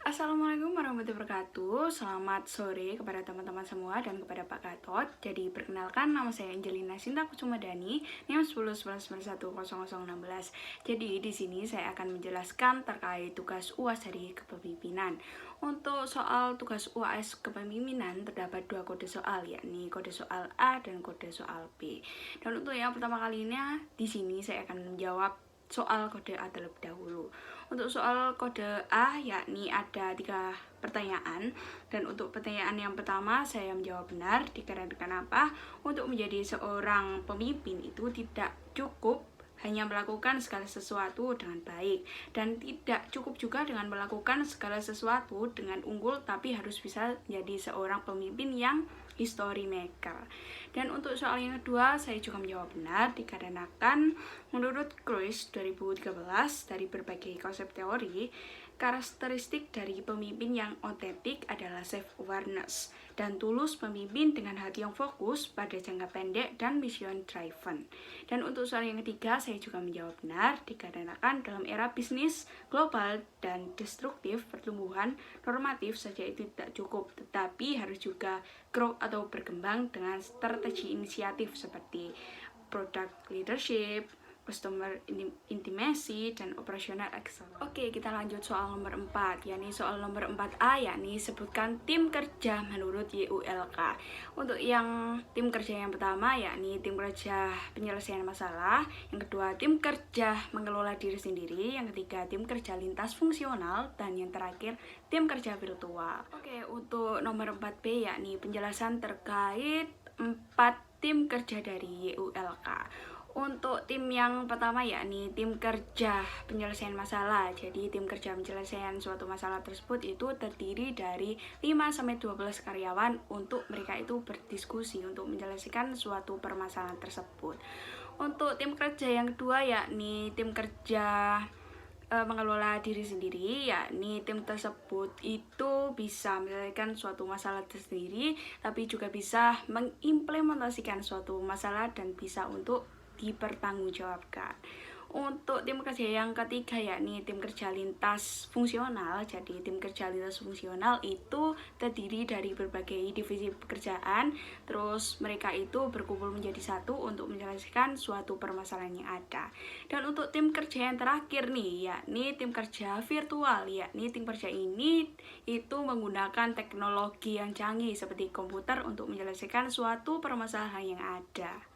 Assalamualaikum warahmatullahi wabarakatuh. Selamat sore kepada teman-teman semua dan kepada Pak Gatot. Jadi perkenalkan, nama saya Angelina Sinta Kusumadani, NIM 1011910016. Jadi di sini saya akan menjelaskan terkait tugas UAS dari kepemimpinan. Untuk soal tugas UAS kepemimpinan terdapat dua kode soal, yakni kode soal A dan kode soal B. Dan untuk yang pertama kalinya di sini saya akan menjawab soal kode A terlebih dahulu. Untuk soal kode A, yakni ada 3 pertanyaan. Dan untuk pertanyaan yang pertama, saya menjawab benar. Dikarenakan apa? Untuk menjadi seorang pemimpin itu tidak cukup hanya melakukan segala sesuatu dengan baik, dan tidak cukup juga dengan melakukan segala sesuatu dengan unggul, tapi harus bisa menjadi seorang pemimpin yang history maker. Dan untuk soal yang kedua, saya juga menjawab benar dikarenakan menurut Cruise 2013 dari berbagai konsep teori, karakteristik dari pemimpin yang otentik adalah self-awareness dan tulus, memimpin dengan hati yang fokus pada jangka pendek dan mission driven. Dan untuk soal yang ketiga, saya juga menjawab benar dikarenakan dalam era bisnis global dan destruktif, pertumbuhan normatif saja itu tidak cukup, tetapi harus juga grow atau berkembang dengan strategi inisiatif seperti product leadership, customer intimacy, dan operational excellence. Oke, kita lanjut soal nomor 4, yakni soal nomor 4A, yakni sebutkan tim kerja menurut YULK. Untuk yang tim kerja yang pertama, yakni tim kerja penyelesaian masalah. Yang kedua, tim kerja mengelola diri sendiri. Yang ketiga, tim kerja lintas fungsional. Dan yang terakhir, tim kerja virtual. Oke, untuk nomor 4B, yakni penjelasan terkait 4 tim kerja dari YULK. Untuk tim yang pertama, yakni tim kerja penyelesaian masalah. Jadi tim kerja penyelesaian suatu masalah tersebut itu terdiri dari 5-12 karyawan untuk mereka itu berdiskusi untuk menyelesaikan suatu permasalahan tersebut. Untuk tim kerja yang kedua, yakni tim kerja mengelola diri sendiri, yakni tim tersebut itu bisa menyelesaikan suatu masalah tersendiri, tapi juga bisa mengimplementasikan suatu masalah dan bisa untuk dipertanggungjawabkan. Untuk tim kerja yang ketiga, yakni tim kerja lintas fungsional. Jadi tim kerja lintas fungsional itu terdiri dari berbagai divisi pekerjaan, terus mereka itu berkumpul menjadi satu untuk menyelesaikan suatu permasalahan yang ada. Dan untuk tim kerja yang terakhir nih, yakni tim kerja virtual, yakni tim kerja ini itu menggunakan teknologi yang canggih seperti komputer untuk menyelesaikan suatu permasalahan yang ada.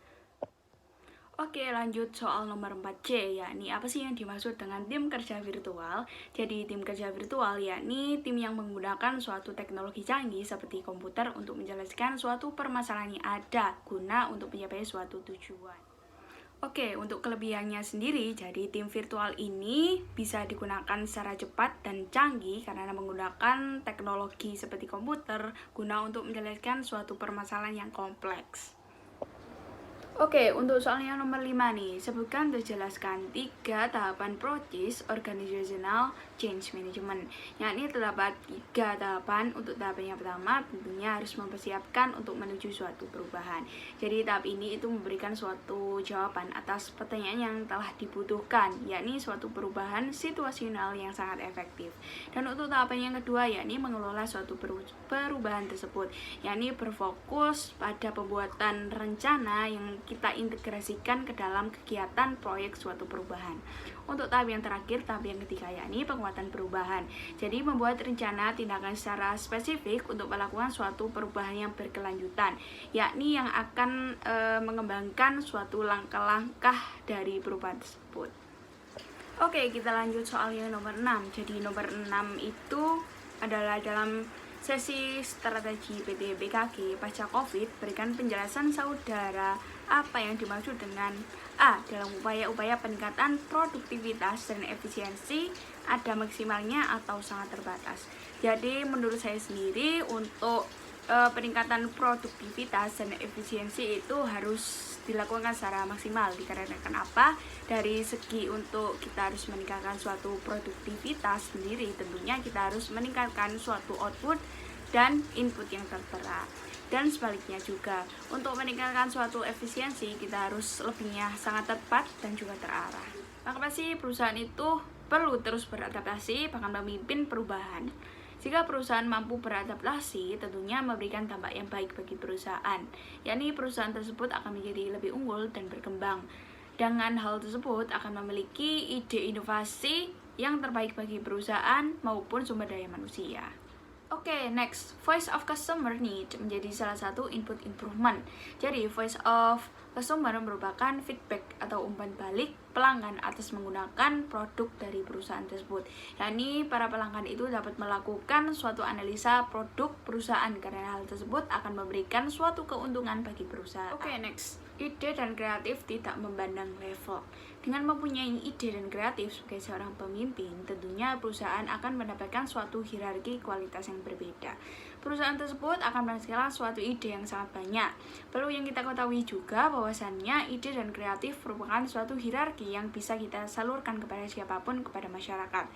Oke, lanjut soal nomor 4C, yakni apa sih yang dimaksud dengan tim kerja virtual? Jadi tim kerja virtual yakni tim yang menggunakan suatu teknologi canggih seperti komputer untuk menjelaskan suatu permasalahan yang ada guna untuk mencapai suatu tujuan. Oke, untuk kelebihannya sendiri, jadi tim virtual ini bisa digunakan secara cepat dan canggih karena menggunakan teknologi seperti komputer guna untuk menjelaskan suatu permasalahan yang kompleks. Oke, untuk soalnya nomor 5 nih, sebutkan dan jelaskan 3 tahapan proses organizational change management. Yakni terdapat 3 tahapan. Untuk tahapan yang pertama tentunya harus mempersiapkan untuk menuju suatu perubahan. Jadi tahap ini itu memberikan suatu jawaban atas pertanyaan yang telah dibutuhkan, yakni suatu perubahan situasional yang sangat efektif. Dan untuk tahapan yang kedua, yakni mengelola suatu perubahan tersebut, yakni berfokus pada pembuatan rencana yang kita integrasikan ke dalam kegiatan proyek suatu perubahan. Untuk tahap yang terakhir, tahap yang ketiga, yakni penguatan perubahan. Jadi membuat rencana tindakan secara spesifik untuk melakukan suatu perubahan yang berkelanjutan, yakni yang akan mengembangkan suatu langkah-langkah dari perubahan tersebut. Oke, kita lanjut soal yang nomor 6. Jadi nomor 6 itu adalah dalam sesi strategi PT BKG pasca COVID, berikan penjelasan saudara apa yang dimaksud dengan A. Dalam upaya-upaya peningkatan produktivitas dan efisiensi ada maksimalnya atau sangat terbatas. Jadi menurut saya sendiri untuk peningkatan produktivitas dan efisiensi itu harus dilakukan secara maksimal. Dikarenakan apa? Dari segi untuk kita harus meningkatkan suatu produktivitas sendiri, tentunya kita harus meningkatkan suatu output dan input yang tertera. Dan sebaliknya juga, untuk meningkatkan suatu efisiensi kita harus lebihnya sangat tepat dan juga terarah. Maka pasti perusahaan itu perlu terus beradaptasi bahkan memimpin perubahan. Jika perusahaan mampu beradaptasi, tentunya memberikan dampak yang baik bagi perusahaan, yakni perusahaan tersebut akan menjadi lebih unggul dan berkembang. Dengan hal tersebut akan memiliki ide inovasi yang terbaik bagi perusahaan maupun sumber daya manusia. Oke, next, voice of customer need menjadi salah satu input improvement. Jadi, voice of customer merupakan feedback atau umpan balik pelanggan atas menggunakan produk dari perusahaan tersebut. Yani, para pelanggan itu dapat melakukan suatu analisa produk perusahaan karena hal tersebut akan memberikan suatu keuntungan bagi perusahaan. Oke, next, ide dan kreatif tidak memandang level. Dengan mempunyai ide dan kreatif sebagai seorang pemimpin, tentunya perusahaan akan mendapatkan suatu hierarki kualitas yang berbeda. Perusahaan tersebut akan menghasilkan suatu ide yang sangat banyak. Perlu yang kita ketahui juga bahwasannya ide dan kreatif merupakan suatu hierarki yang bisa kita salurkan kepada siapapun, kepada masyarakat.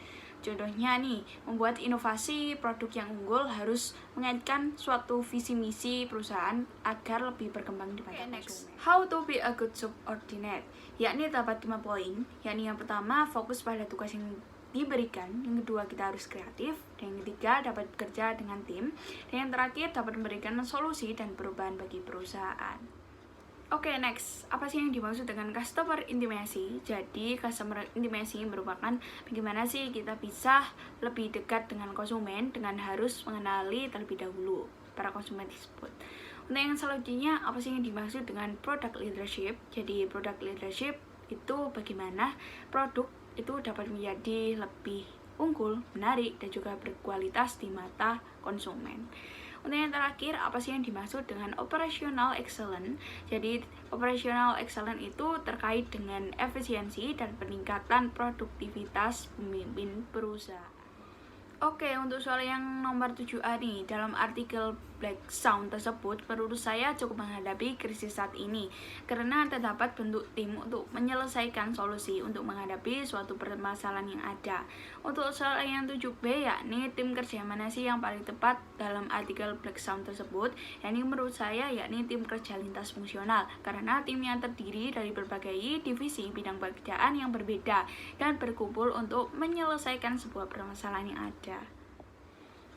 Contohnya nih, membuat inovasi produk yang unggul harus mengaitkan suatu visi misi perusahaan agar lebih berkembang di mata konsumen. How to be a good subordinate, yakni dapat 5 poin, yakni yang pertama fokus pada tugas yang diberikan, yang kedua kita harus kreatif, dan yang ketiga dapat bekerja dengan tim, dan yang terakhir dapat memberikan solusi dan perubahan bagi perusahaan. Oke, next, apa sih yang dimaksud dengan customer intimacy? Jadi, customer intimacy merupakan bagaimana sih kita bisa lebih dekat dengan konsumen dengan harus mengenali terlebih dahulu para konsumen tersebut. Untuk yang selanjutnya, apa sih yang dimaksud dengan product leadership? Jadi, product leadership itu bagaimana produk itu dapat menjadi lebih unggul, menarik, dan juga berkualitas di mata konsumen. Untuk yang terakhir, apa sih yang dimaksud dengan operational excellence? Jadi, operational excellence itu terkait dengan efisiensi dan peningkatan produktivitas pemimpin perusahaan. Oke, untuk soal yang nomor 7A nih, dalam artikel Black Sound tersebut, menurut saya cukup menghadapi krisis saat ini karena terdapat bentuk tim untuk menyelesaikan solusi untuk menghadapi suatu permasalahan yang ada. Untuk soal yang 7B, yakni tim kerja mana sih yang paling tepat dalam artikel Black Sound tersebut, yakni menurut saya yakni tim kerja lintas fungsional karena tim yang terdiri dari berbagai divisi bidang pekerjaan yang berbeda dan berkumpul untuk menyelesaikan sebuah permasalahan yang ada.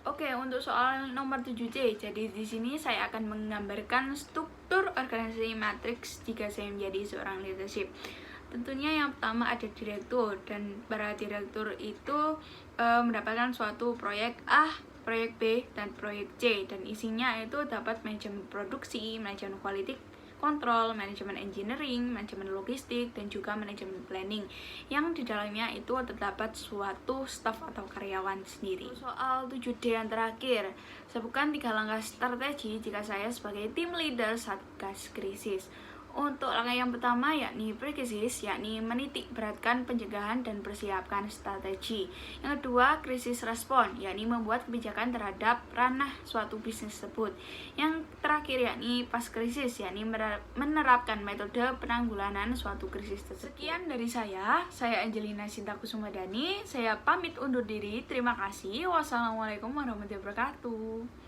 Oke, untuk soal nomor 7C, jadi di sini saya akan menggambarkan struktur organisasi matriks jika saya menjadi seorang leadership. Tentunya yang pertama ada direktur, dan para direktur itu mendapatkan suatu proyek A, proyek B, dan proyek C, dan isinya itu dapat manajemen produksi, manajemen quality kontrol, manajemen engineering, manajemen logistik, dan juga manajemen planning yang di dalamnya itu terdapat suatu staf atau karyawan sendiri. Soal 7D yang terakhir, sebutkan 3 langkah strategi jika saya sebagai tim leader Satgas Krisis. Untuk langkah yang pertama yakni pre-krisis, yakni menitik beratkan pencegahan dan persiapkan strategi. Yang kedua, krisis respon, yakni membuat kebijakan terhadap ranah suatu bisnis tersebut. Yang terakhir yakni pas krisis, yakni menerapkan metode penanggulangan suatu krisis tersebut. Sekian dari saya Angelina Sinta Kusumadani. Saya pamit undur diri. Terima kasih. Wassalamualaikum warahmatullahi wabarakatuh.